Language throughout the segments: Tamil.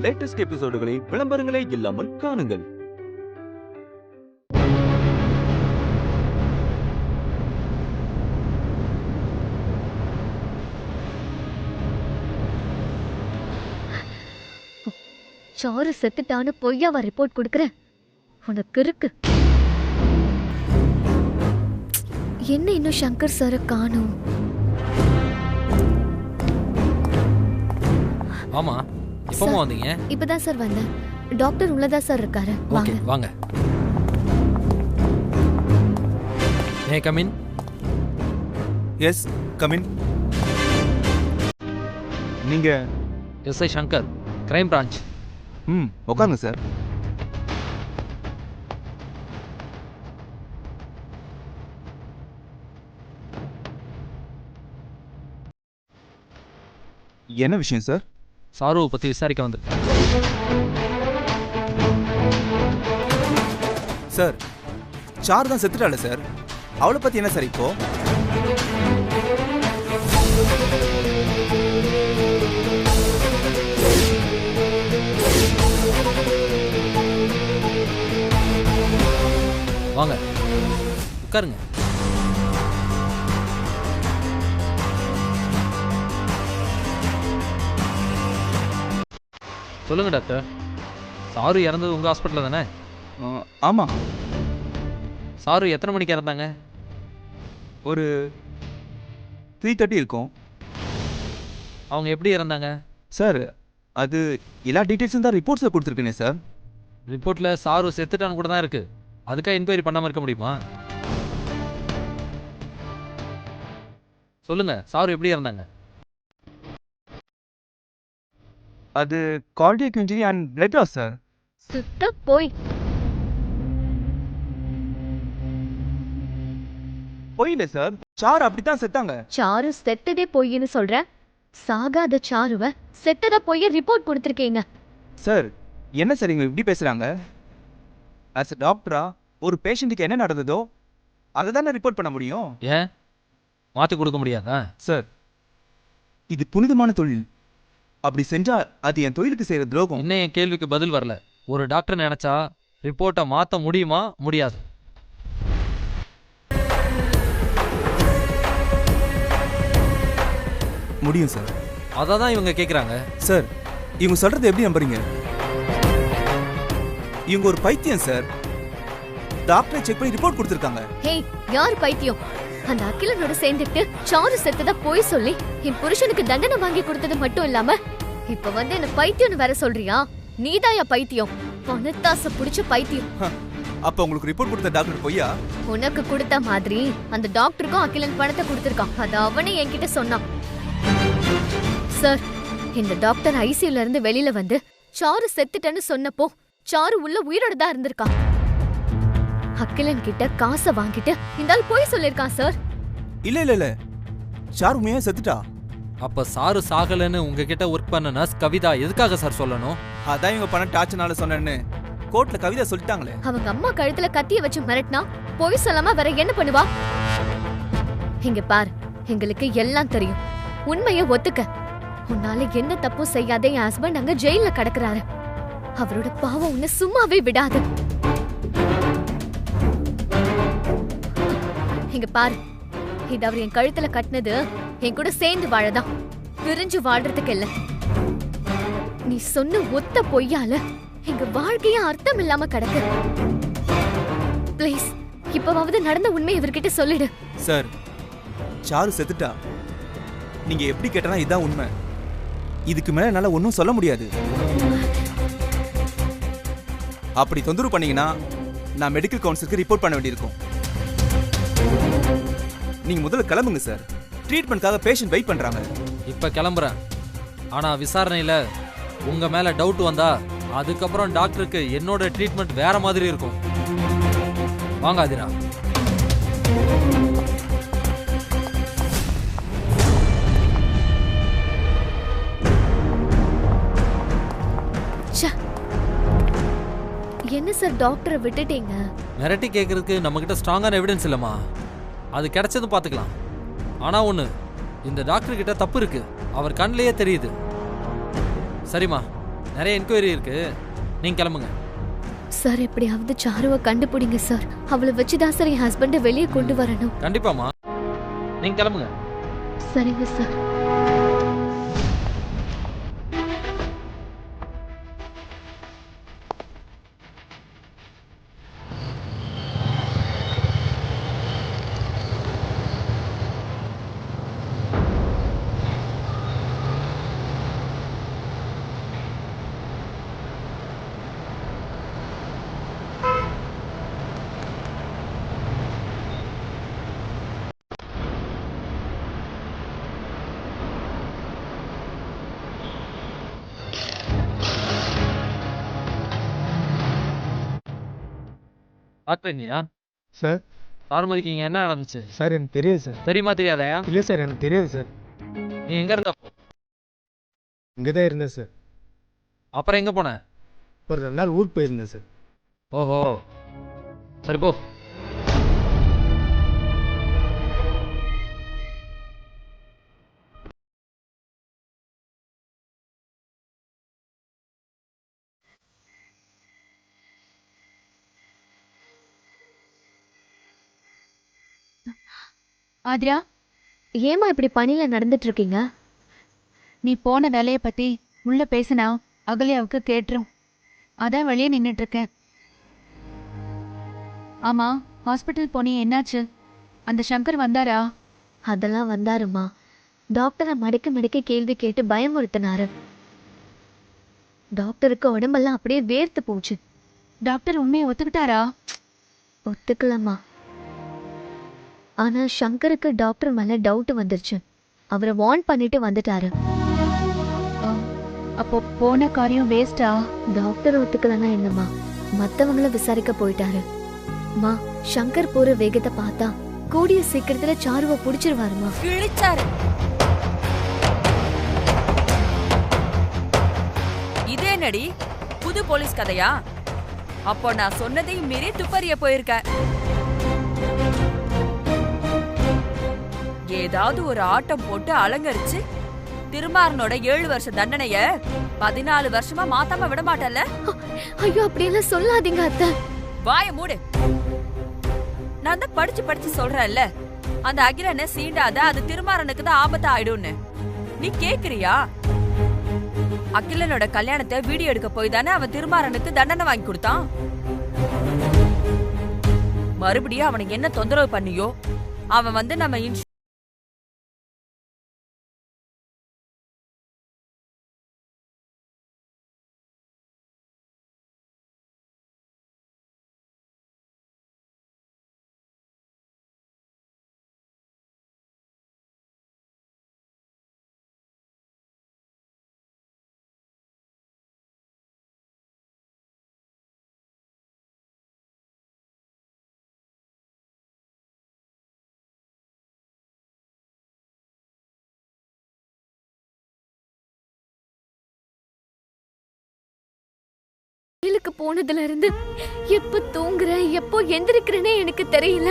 லேட்டஸ்ட் எபிசோடுகளை விளம்பரங்களே இல்லாமல் காணுங்கள். சாரு செத்துட்டான்னு பொய்யாவா ரிப்போர்ட் கொடுக்குறேன்? உனக்கு இருக்கு. என்ன இன்னும் சங்கர் சாரை காணோம்? ஆமா, இப்போமா வந்தீங்க? இப்பதான் சார் வந்தேன். டாக்டர் உள்ளதா சார் இருக்காரு. ஓகே, வாங்க. May come in? Yes, come in. நீங்க எஸ்ஐ சங்கர், கிரைம் பிரான்ச். உட்காருங்க சார். என்ன விஷயம் சார்? சாருவை பத்தி விசாரிக்க வந்திருக்கேன். சார், சாரு தான் செத்துட்டால சார். அவளை பத்தி என்ன சார் இப்போ? வாங்க, உட்காருங்க. சொல்லுங்க டாக்டர், சாரு இறந்தது உங்க ஹாஸ்பிட்டல் தானே? ஆமா. சாரு எத்தனை மணிக்கு இறந்தாங்க? ஒரு 3:30 இருக்கும். அவங்க எப்படி இறந்தாங்க? சார், அது எல்லா டீட்டெயில்ஸும் தான் ரிப்போர்ட்ஸில் கொடுத்துருக்கேனே சார். ரிப்போர்ட்ல சாரு செத்துட்டான்னு கூட தான் இருக்கு. அதுக்காக என்கொயரி பண்ணாம இருக்க முடியுமா? சொல்லுங்க, சாரு எப்படி இறந்தாங்க? அது cardiac injury and blood loss sir. சுத்த போய் போயில சார், சாரு அப்படித்தான் செத்தாங்க. சாரு செத்ததே பொய்ன்னு சொல்ற. சாகாத சாருவ செத்தத பொய்ய ரிப்போர்ட் கொடுத்துருக்கீங்க சார். என்ன சார் இவங்க இப்படி பேசுறாங்க? ஆஸ் அ டாக்டரா ஒரு பேஷண்ட்டுக்கு என்ன நடந்ததோ அதை தானே ரிப்போர்ட் பண்ண முடியும். ஏன் மாற்றி கொடுக்க முடியாதா? சார், இது புனிதமான தொழில். அப்படி செஞ்சா அது என் தொழிலுக்கு செய்யற துரோகம். இன்னும் என் கேள்விக்கு பதில் வரல. ஒரு டாக்டர் நினைச்சா ரிப்போர்ட்டை மாற்ற முடியுமா? முடியாது. முடியும் சார். அதை தான் இவங்க கேட்குறாங்க. சார், இவங்க சொல்றது எப்படி நம்புறீங்க? இவங்க ஒரு பைத்தியம் சார். டாக்டரை செக் பண்ணி ரிப்போர்ட் கொடுத்துருக்காங்க. ஹே, யார் பைத்தியம்? அந்த அகிலனோட சேர்ந்துட்டு சாரு செத்தத போய் சொல்லி என் புருஷனுக்கு தண்டனை வாங்கி கொடுத்தது மட்டும் இல்லாம இப்ப வந்து என்ன பைத்தியம்னு வேற சொல்றியா? நீதாயா பைத்தியம், பணத்தாசை புடிச்ச பைத்தியம். அப்ப உங்களுக்கு ரிப்போர்ட் கொடுத்த டாக்டர் பொய்யா? உனக்கு கொடுத்த மாதிரி அந்த டாக்டருக்கும் அகிலன் பணத்தை கொடுத்திருக்கான். அது அவனே என்கிட்ட சொன்னான். சார், இந்த டாக்டர் ஐசியூல இருந்து வெளியில வந்து சாரு செத்துட்டேன்னு சொன்னப்போ சாரு உள்ள உயிரோட தான் இருந்திருக்கான். அகிலன் கிட்ட காசை வாங்கிட்டு இந்த ஆள் போய் சொல்லிருக்கான் சார். இல்ல, சாரு உண்மையா செத்துட்டா. அப்ப சாரு சாகலன்னு உங்ககிட்ட ஒர்க் பண்ண நர்ஸ் கவிதா எதுக்காக சார் சொல்லணும்? அதான் இவங்க பணம் டார்ச்சனால சொன்னேன்னு கோர்ட்ல கவிதா சொல்லிட்டாங்களே. அவங்க அம்மா கழுத்துல கத்திய வச்சு மிரட்டினா போய் சொல்லாம வேற என்ன பண்ணுவா? இங்க பாரு, எங்களுக்கு எல்லாம் தெரியும். உண்மைய ஒத்துக்க. உன்னால என்ன தப்பும் செய்யாத என் ஹஸ்பண்ட் அங்க ஜெயில கிடக்குறாரு. அவரோட பாவம் உன்னை சும்மாவே விடாது. இங்க பாரு, இது அவர் என் கழுத்துல கட்டினது என் கூட சேர்ந்து வாழதான், பிரிஞ்சு வாழ்றதுக்கு இல்ல. நீ சொன்ன ஒத்த பொய்யால எங்க வாழ்க்கைய அர்த்தம் இல்லாம கிடக்கு. ப்ளீஸ், இப்பவாவது நடந்த உண்மை இவர்கிட்ட சொல்லிடு. சார், சாரு செத்துட்டா. நீங்க எப்படி கேட்டாலும் இதான் உண்மை. இதுக்கு மேல என்னால ஒன்னும் சொல்ல முடியாது. அப்படி தொந்தரவு பண்ணீங்கன்னா நான் மெடிக்கல் கவுன்சிலுக்கு ரிப்போர்ட் பண்ண வேண்டியிருக்கும். நீங்க முதல்ல கிளம்புங்க சார். ட்ரீட்மெண்ட்காக பேஷண்ட் வெயிட் பண்றாங்க. இப்ப கிளம்புறேன். ஆனா விசாரணையில உங்க மேல டவுட் வந்தா அதுக்கப்புறம் டாக்டருக்கு என்னோட ட்ரீட்மெண்ட் வேற மாதிரி இருக்கும். வாங்க அதிரா. என்ன சார் டாக்டரை விட்டுட்டீங்க? மிரட்டி கேட்கறதுக்கு நம்ம கிட்ட ஸ்ட்ராங்கான எவிடன்ஸ் இல்லம்மா. அது கிடைச்சதும் பார்த்துக்கலாம். ஆனா ஒண்ணு, இந்த டாக்டர் கிட்ட தப்பு இருக்கு. அவர் கண்ணிலேயே தெரியுது. சரிம்மா, நிறைய என்கொயரி இருக்கு, நீங்க கிளம்புங்க. சார் எப்படியாவது சாருவை கண்டுபிடிங்க சார். அவளை வச்சுதான் சார் என் ஹஸ்பண்டை வெளியே கொண்டு வரணும். கண்டிப்பாமா, நீங்க கிளம்புங்க. சரிங்க சார். பார்க்குறீங்களா சார்? தார்மதிக்கு இங்க என்ன நடந்துச்சு சார் எனக்கு தெரியாது சார். தெரியுமா தெரியாதயா? இல்லை சார், எனக்கு தெரியாது சார். நீ எங்க இருந்த? இங்கே தான் இருந்தேன் சார். அப்புறம் எங்க போன? ஒரு 2 நாள் ஊருக்கு போயிருந்தேன் சார். ஓஹோ, சரி போ. ஆத்ரா, ஏமா இப்படி பணியில நடந்துட்டு இருக்கீங்க? நீ போன வேலையை பத்தி உள்ள பேசினா அகல்யாவுக்கு கேட்டுரும். அதான் வெளியே நின்றுட்டு இருக்கேன். ஆமா, ஹாஸ்பிட்டல் போனே, என்னாச்சு? அந்த சங்கர் வந்தாரா? அதெல்லாம் வந்தாருமா. டாக்டரை மடக்க மடக்க கேள்வி கேட்டு பயமுறுத்தினாரு. டாக்டருக்கு உடம்பெல்லாம் அப்படியே வேர்த்து போச்சு. டாக்டர் உண்மையை ஒத்துக்கிட்டாரா? ஒத்துக்கலாமா. ஆனா சங்கருக்கு டாக்டர் மேல டவுட் வந்துருச்சு. அவரை வார்ன் பண்ணிட்டு வந்துட்டாரு. அப்போ போன காரியம் வேஸ்டா? டாக்டர் ஒத்துக்கலன்னா என்னம்மா, மத்தவங்கள விசாரிக்க போயிட்டாரு. மா, சங்கர் போற வேகத்தை பார்த்தா கூடிய சீக்கிரத்துல சாருவை புடிச்சிருவாருமா. கிழிச்சாரு. இதே நடி புது போலீஸ் கதையா? அப்போ நான் சொன்னதையும் மீறி துப்பறிய போயிருக்க. ஏதாவது ஒரு ஆட்டம் போட்டு அலங்கரிச்சு திருமாறனோட 7 வருஷ தண்டனைய 14 வருஷமா மாத்தாம விட மாட்டல்ல? ஐயோ, அப்படியெல்லாம் சொல்லாதீங்க அத்தை. வாய மூடு. நான் தான் படிச்சு படிச்சு சொல்றேன்ல, அந்த அகிலனை சீண்டாத, அது திருமாறனுக்கு தான் ஆபத்து ஆயிடும்னு. நீ கேக்குறியா? அகிலனோட கல்யாணத்தை வீடியோ எடுக்க போய் தானே அவன் திருமாறனுக்கு தண்டனை வாங்கி கொடுத்தான். மறுபடியும் அவனுக்கு என்ன தொந்தரவு பண்ணியோ அவன் வந்து நம்ம கோயிலுக்கு போனதுல இருந்து எப்ப தூங்குறேன் எப்போ எந்திரிக்கிறேனே எனக்கு தெரியல.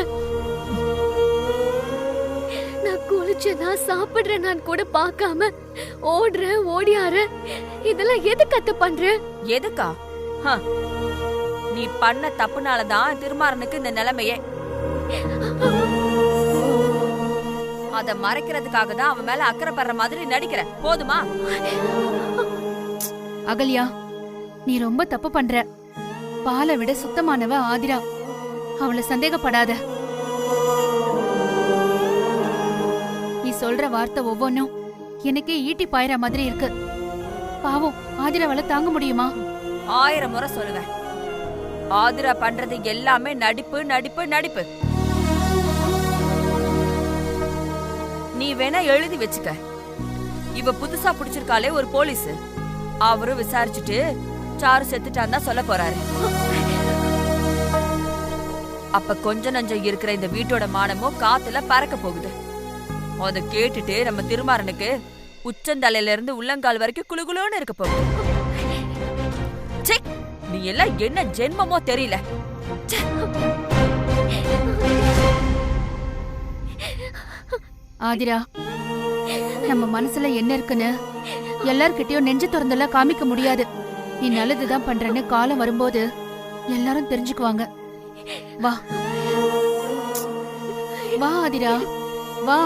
நான் குளிச்சேனா சாப்பிடுறேன் கூட பார்க்காம ஓடுறேன் ஓடியாறேன். இதெல்லாம் எதுக்கு அத்தை பண்ற? எதுக்கா? நீ பண்ண தப்புனாலதான் திருமாறனுக்கு இந்த நிலைமையே. அத மறைக்கிறதுக்காக தான் அவன் மேல அக்கறை படுற மாதிரி நடிக்கிற. போதுமா? அகல்யா, நீ ரொம்ப தப்பு பண்ற. பாலை விட சுத்தமானவ ஆதிரா. அவளை சந்தேகப்படாத. நீ சொல்ற வார்த்தை ஒவ்வொன்னும் எனக்கே ஈட்டி பாயிற மாதிரி இருக்கு. பாவம், ஆதிராவால தாங்க முடியுமா? 1000 முறை சொல்லுவேன். ஆதிரா பண்றது எல்லாமே நடிப்பு நடிப்பு நடிப்பு. நீ வேணா எழுதி வச்சுக்க. இவ புதுசா புடிச்சிருக்காளே ஒரு போலீஸ், அவரும் விசாரிச்சுட்டு சாரு செத்துட்டான் தான் சொல்ல போறாரு. அப்ப கொஞ்ச நஞ்சம் இருக்கிற இந்த வீட்டோட மானமும் காத்துல பறக்க போகுது. அத கேட்டுட்டு நம்ம திருமாறனுக்கு உச்சந்தலையில இருந்து உள்ளங்கால் வரைக்கும் குளுகுளுன்னு இருக்க போகுது. நீ எல்லாம் என்ன ஜென்மமோ தெரியல. ஆதிரா, நம்ம மனசுல என்ன இருக்குன்னு எல்லார்கிட்டயும் நெஞ்சு திறந்தெல்லாம் காமிக்க முடியாது. நீ நல்லதுதான் பண்றேன்னு காலம் வரும்போது எல்லாரும் தெரிஞ்சுக்குவாங்க. வா வா ஆதிரா, வா.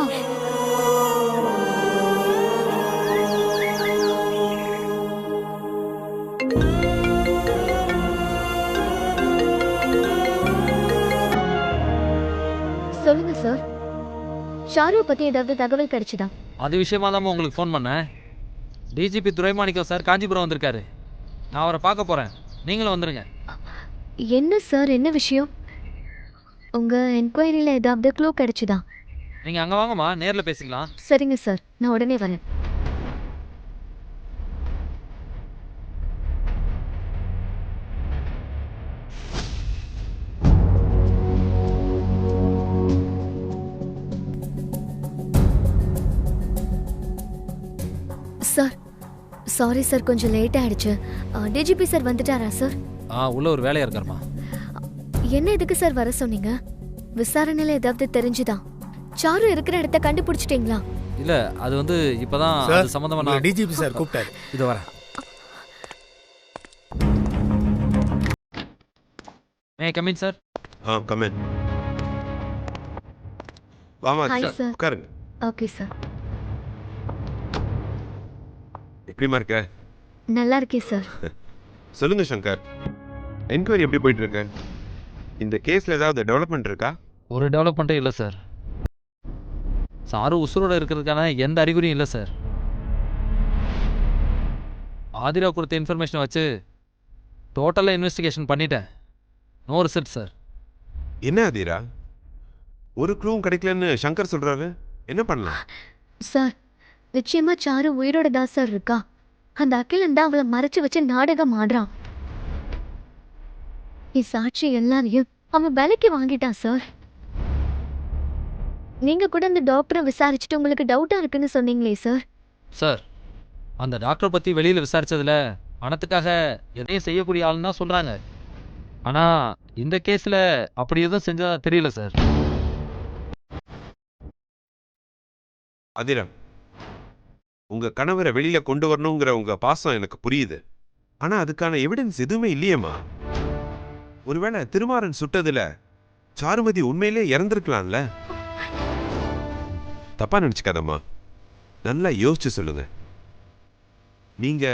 சொல்லுங்க சார், ஷாருவை பத்தி ஏதாவது தகவல் கிடைச்சுதா? அது விஷயமா தான் உங்களுக்கு ஃபோன் பண்ணேன். டிஜிபி துரைமாணிக்கம் சார் காஞ்சிபுரம் வந்திருக்காரு. நான் அவரை பார்க்க போகிறேன், நீங்களும் வந்துடுங்க. என்ன சார், என்ன விஷயம்? உங்க என்கொயரியில ஏதாவது க்ளூ கிடைச்சுதா? நீங்கள் அங்கே வாங்கம்மா, நேரில் பேசிக்கலாம். சரிங்க சார், நான் உடனே வரேன். சார், சாரி சார், கொஞ்சம் லேட் ஆயிடுச்சு. டிஜிபி சார் வந்துட்டாரா சார்? உள்ள ஒரு வேலையாக இருக்காருமா. என்ன எதுக்கு சார் வர சொன்னீங்க? விசாரணையில ஏதாவது தெரிஞ்சுதா? சாரு இருக்கிற இடத்த கண்டுபிடிச்சிட்டீங்களா? இல்லை, அது வந்து இப்போதான் அது சம்மந்தமாக நான் டிஜிபி சார் கூப்பிட்டாரு. இது வரேன். May come in sir. கமெண்ட். வாமா Hi, sir. உட்காருங்க. Okay sir. எப்படிமா இருக்க? நல்லா இருக்கேன் சார். சொல்லுங்க சங்கர், என்கொயரி எப்படி போயிட்டு இருக்கு? இந்த கேஸ்ல ஏதாவது டெவலப்மெண்ட் இருக்கா? ஒரு டெவலப்மெண்ட்டும் இல்லை சார். சாரு உசுரோட இருக்கிறதுக்கான எந்த அறிகுறியும் இல்லை சார். ஆதிரா கொடுத்த இன்ஃபர்மேஷனை வச்சு டோட்டலாக இன்வெஸ்டிகேஷன் பண்ணிட்டேன். No result sir. என்ன ஆதிரா, ஒரு க்ளூவும் கிடைக்கலன்னு சங்கர் சொல்றாரு, என்ன பண்ணலாம்? சார், நிச்சயமா சாரு உயிரோட தான் சார் இருக்கா. அந்த அகிலன் தான் அவளை மறைச்சு வச்சு நாடகம் ஆடுறான். சாட்சி எல்லாரையும் அவன் விலைக்கு வாங்கிட்டான் சார். நீங்க கூட அந்த டாக்டரை விசாரிச்சுட்டு உங்களுக்கு டவுட்டா இருக்குன்னு சொன்னீங்களே சார். சார், அந்த டாக்டரை பற்றி வெளியில் விசாரித்ததில் பணத்துக்காக எதையும் செய்யக்கூடிய ஆளுன்னு தான் சொல்கிறாங்க. ஆனால் இந்த கேஸில் அப்படி எதுவும் செஞ்சதா தெரியல சார். ஆதிரா, உங்க கணவரை வெளியில கொண்டு வரணுங்கிற உங்க பாசம் எனக்கு புரியுது. ஆனா அதுக்கான எவிடன்ஸ் எதுவுமே இல்லையேம்மா. ஒருவேளை திருமாறன் சுட்டதுல சாருமதி உண்மையிலே இறந்திருக்கலாம்ல? தப்பா நினைச்சுக்காதம்மா, நல்லா யோசிச்சு சொல்லுங்க. நீங்க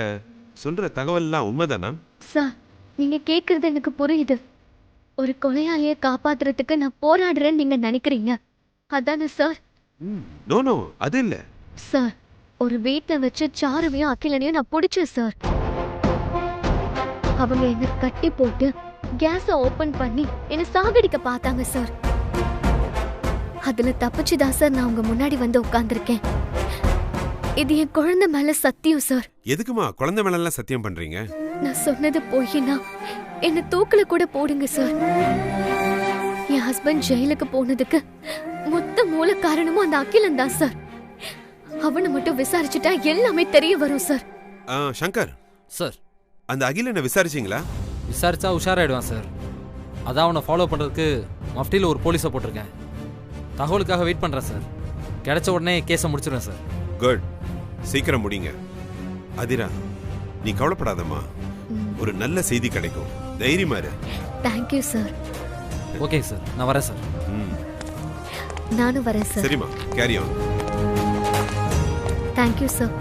சொல்ற தகவல்லாம் உண்மைதானா? சார், நீங்க கேக்குறது எனக்கு புரியுது. ஒரு கொலையாளியை காப்பாத்துறதுக்கு நான் போராடுறேன்னு நீங்க நினைக்கிறீங்க, அதானே சார்? நோ நோ, அது இல்ல சார். ஒரு வீட்டை வச்சு சாருவையும் அகிலனையும் நான் பிடிச்சேன் சார். அவங்க என்ன கட்டி போட்டு கேஸை ஓபன் பண்ணி என்ன சாகடிக்க பார்த்தாங்க சார். அதுல தப்பிச்சுதான் சார் நான் உங்க முன்னாடி வந்து உட்கார்ந்துருக்கேன். இது என் குழந்தை மேல சத்தியம் சார். எதுக்குமா குழந்தை மேல சத்தியம் பண்றீங்க? நான் சொன்னது பொய்னா என்ன தூக்குல கூட போடுங்க சார். என் ஹஸ்பண்ட் ஜெயிலுக்கு போனதுக்கு மொத்த மூல காரணமும் அந்த அகிலன் தான் சார். அவனை மட்டும் விசாரிச்சுட்டா எல்லாமே தெரிய வரும் சார். சங்கர் சார், அந்த அகிலனை விசாரிச்சிங்களா? விசாரிச்சா உஷாராயிடுவான் சார். அதான் அவனை ஃபாலோ பண்ணுறதுக்கு மஃப்டியில் ஒரு போலீஸை போட்டிருக்கேன். தகவலுக்காக வெயிட் பண்ணுறேன் சார். கிடைச்ச உடனே கேஸை முடிச்சிடுவேன் சார். குட், சீக்கிரம் முடிங்க. அதிரா, நீ கவலைப்படாதம்மா, ஒரு நல்ல செய்தி கிடைக்கும், தைரியமா இரு. Thank you sir. ஓகே சார், நான் வரேன் சார். நானும் வரேன் சார். சரிம்மா, கேரி ஆன். Thank you sir.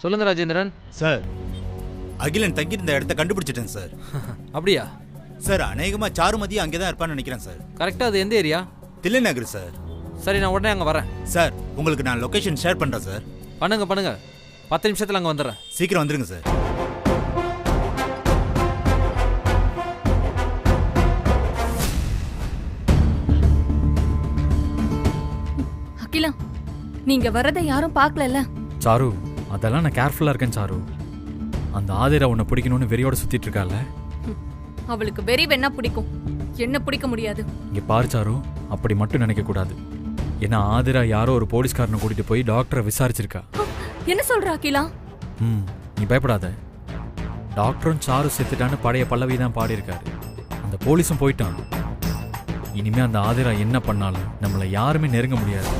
சொல்லுங்க ராஜேந்திரன். சார், அகிலன் தங்கியிருந்த இடத்த கண்டுபிடிச்சிட்டேன் சார். அப்படியா? சார், அநேகமா சாருமதி அங்கே தான் இருப்பான்னு நினைக்கிறேன் சார். கரெக்டா அது எந்த ஏரியா? தில்லை நகர் சார். சரி, நான் உடனே அங்கே வரேன். சார், உங்களுக்கு நான் லொகேஷன் ஷேர் பண்றேன் சார். பண்ணுங்க பண்ணுங்க, 10 நிமிஷத்துல அங்கே வந்துடுறேன். சீக்கிரம் வந்துருங்க சார். அகிலா, நீங்க வரதை யாரும் பார்க்கலல்ல? சாரு, அதெல்லாம் நான் கேர்ஃபுல்லா இருக்கேன் சாரு. அந்த ஆதிரா உன்னை பிடிக்கணும்னு வெறியோட சுத்திட்டு இருக்கால. அவளுக்கு வெறி வேணா பிடிக்கும், என்ன பிடிக்க முடியாது. இங்க பாரு சாரு, அப்படி மட்டும் நினைக்க கூடாது. ஏன்னா ஆதிரா யாரோ ஒரு போலீஸ்காரனை கூட்டிட்டு போய் டாக்டரை விசாரிச்சிருக்கா. என்ன சொல்ற அகிலா? நீ பயப்படாத. டாக்டரும் சாரு செத்துட்டான்னு பழைய பல்லவி தான் பாடியிருக்காரு. அந்த போலீஸும் போயிட்டான். இனிமே அந்த ஆதிரா என்ன பண்ணாலும் நம்மளை யாருமே நெருங்க முடியாது.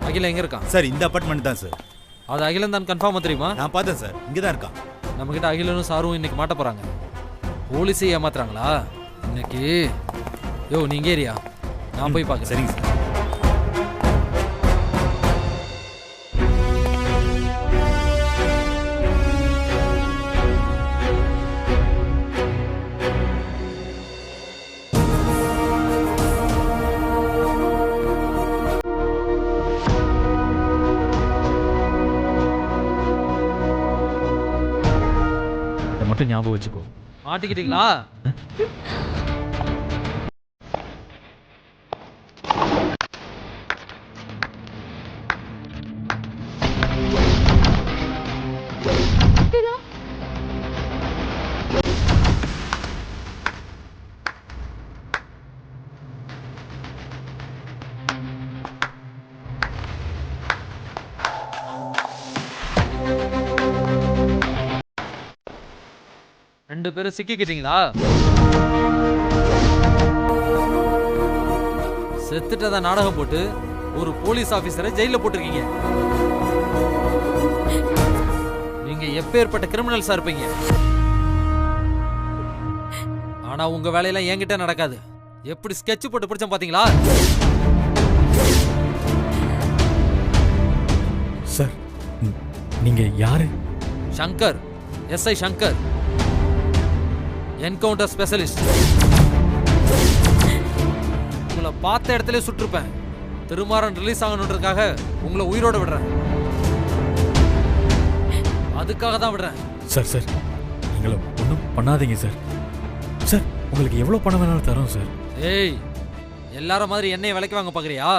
அகில எங்க இருக்கான்? சார், இந்த அபார்ட்மெண்ட் தான் சார். அது அகிலன் தான் கன்ஃபார்மா தெரியுமா? நான் பார்த்தேன் சார், இங்கே தான் இருக்கான். நம்ம கிட்ட அகிலனும் சாரும் இன்னைக்கு மாட்ட போறாங்க. போலீஸே ஏமாத்துறாங்களா இன்னைக்கு? யோ, நீங்க ஏரியா, நான் போய் பார்க்குறேன். சரிங்க சார். இதை மட்டும் ஞாபகம் வச்சுக்கோ. மாட்டிக்கிட்டீங்களா? ரெண்டு பேரும் சிக்கிக்கிட்டீங்களா? செத்துட்டதா நாடகம் போட்டு ஒரு போலீஸ் ஆபீசரை ஜெயில போட்டிருக்கீங்க. நீங்க எப்பேற்பட்ட கிரிமினல்ஸா இருப்பீங்க. ஆனா உங்க வேலையெல்லாம் என்கிட்ட நடக்காது. எப்படி ஸ்கெட்ச் போட்டு பிடிச்சேன் பாத்தீங்களா? சார், நீங்க யாரு? Shankar, SI Shankar, encounter specialist. உங்களை பார்த்த இடத்துல சுட்டிருப்பேன். திருமாறன் ரிலீஸ் ஆகணுன்றதுக்காக உங்களை உயிரோட விடுறேன். அதுக்காக தான் விடுறேன். சார் சார், நீங்கள ஒன்றும் பண்ணாதீங்க சார். சார், உங்களுக்கு எவ்வளோ பணம் வேணாலும் தரோம் சார். ஏய், எல்லாரும் மாதிரி என்னைய விலைக்கு வாங்க பாக்குறியா?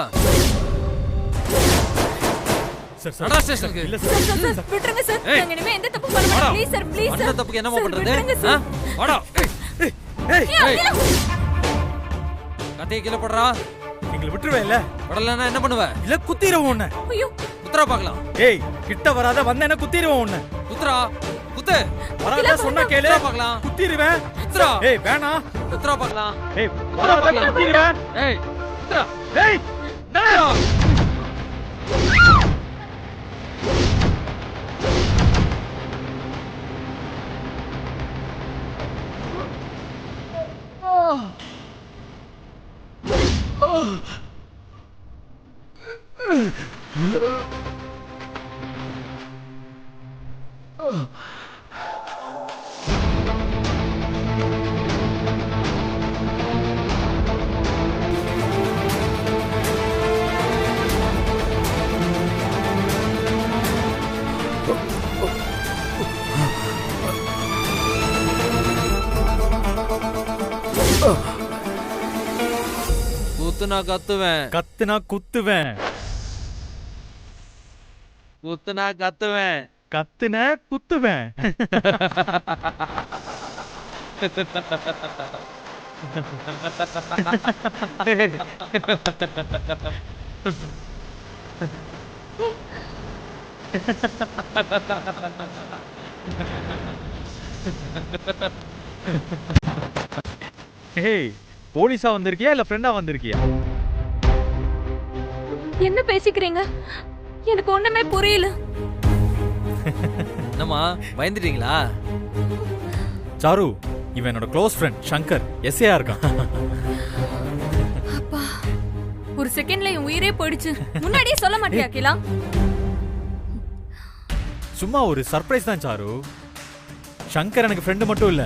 சார் நடா ஸ்டேஷனுக்கு. இல்ல சார், சார், சார், விட்டுருங்க சார். ஏய். நாங்க இனிமே எந்த தப்பு பண்ண மாட்டோம். ப்ளீஸ் சார், ப்ளீஸ் அந்த சார். தப்புக்கு என்னமா சார், பண்றது? விட்டுருங்க சார். வாடா. ஏய், அகிலா. கட்டையை கீழே போடுறா. எங்களை விட்டுருவேன்ல. படலன்னா என்ன பண்ணுவ? இல்ல குத்திடுவோம் உன்னை. ஐயோ, குத்துறா பார்க்கலாம். ஏய், கிட்ட வராத, வந்தேன்னா குத்திடுவோம் உன்னை. குத்துறா, குத்து. வராத சொன்னா கேளு. குத்துறா பார்க்கலாம். குத்திடுவேன். குத்துறா. ஏய், வேணாம். குத்துறா பார்க்கலாம். ஏய், வராத, குத்திடுவேன். ஏய், குத்துறா. ஏய், குத்துறா. குத்துனா கத்துவேன். கத்துனா குத்துவேன். குத்துனா கத்துவேன். கத்துன குத்துவேன். ஏய், போலீஸா வந்திருக்கியா இல்ல ஃப்ரெண்டா வந்திருக்கியா? என்ன பேசிக்கிறீங்க? எனக்கு ஒண்ணுமே புரியல. என்னம்மா பயந்துட்டீங்களா? சாரு, இவன் என்னோட க்ளோஸ் ஃப்ரெண்ட் சங்கர் எஸ்ஏயா இருக்கான். அப்பா ஒரு செகண்ட்ல என் உயிரே போயிடுச்சு. முன்னாடியே சொல்ல மாட்டியா அகிலா? சும்மா ஒரு சர்ப்ரைஸ் தான் சாரு. சங்கர் எனக்கு ஃப்ரெண்டு மட்டும் இல்ல,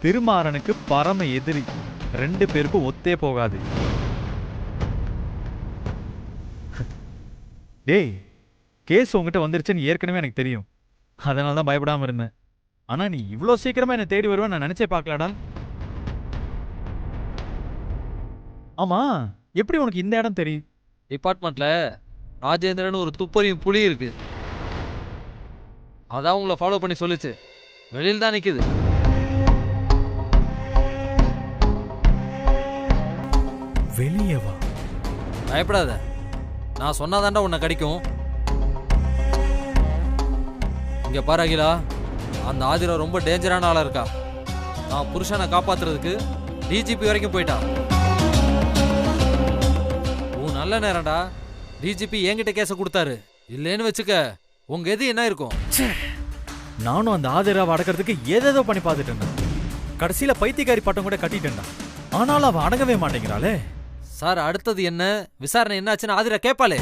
திருமாறனுக்கு பரம எதிரி. 2 பேருக்கும் ஒத்தே போகாது. டேய், கேஸ் உங்ககிட்ட வந்துருச்சுன்னு ஏற்கனவே எனக்கு தெரியும். அதனால தான் பயப்படாம இருந்தேன். ஆனா நீ இவ்ளோ சீக்கிரமா என்ன தேடி வருவேன் நான் நினைச்சே பார்க்கலடா. ஆமா, எப்படி உனக்கு இந்த இடம் தெரியும்? டிபார்ட்மெண்ட்ல ராஜேந்திரன் ஒரு துப்பறியும் புலி இருக்கு. அதான் உங்களை ஃபாலோ பண்ணி சொல்லுச்சு. வெளியில் தான் நிக்குது. வெளியே வா. பயப்படாத, நான் சொன்னாதாண்டா உன்னை கடிக்கும். இங்க பாரு அகிலா, அந்த ஆதிரா ரொம்ப டேஞ்சரான ஆளா இருக்கா. நான் புருஷனை காப்பாத்துறதுக்கு டிஜிபி வரைக்கும் போயிட்டா. உன் நல்ல நேரம்டா. டிஜிபி என்கிட்ட கேஸ கொடுத்தாரு. இல்லேன்னு வச்சுக்க உங்க எது என்ன இருக்கும். நானும் அந்த ஆதிராவை அடக்கிறதுக்கு ஏதேதோ பண்ணி பார்த்துட்டேன்டா. கடைசியில பைத்தியக்காரி பட்டம் கூட கட்டிட்டேன்டா. ஆனாலும் அவ அடங்கவே மாட்டேங்கிறாளே. சார், அடுத்தது என்ன விசாரணை என்னாச்சுன்னு ஆதிரா கேட்பாளே.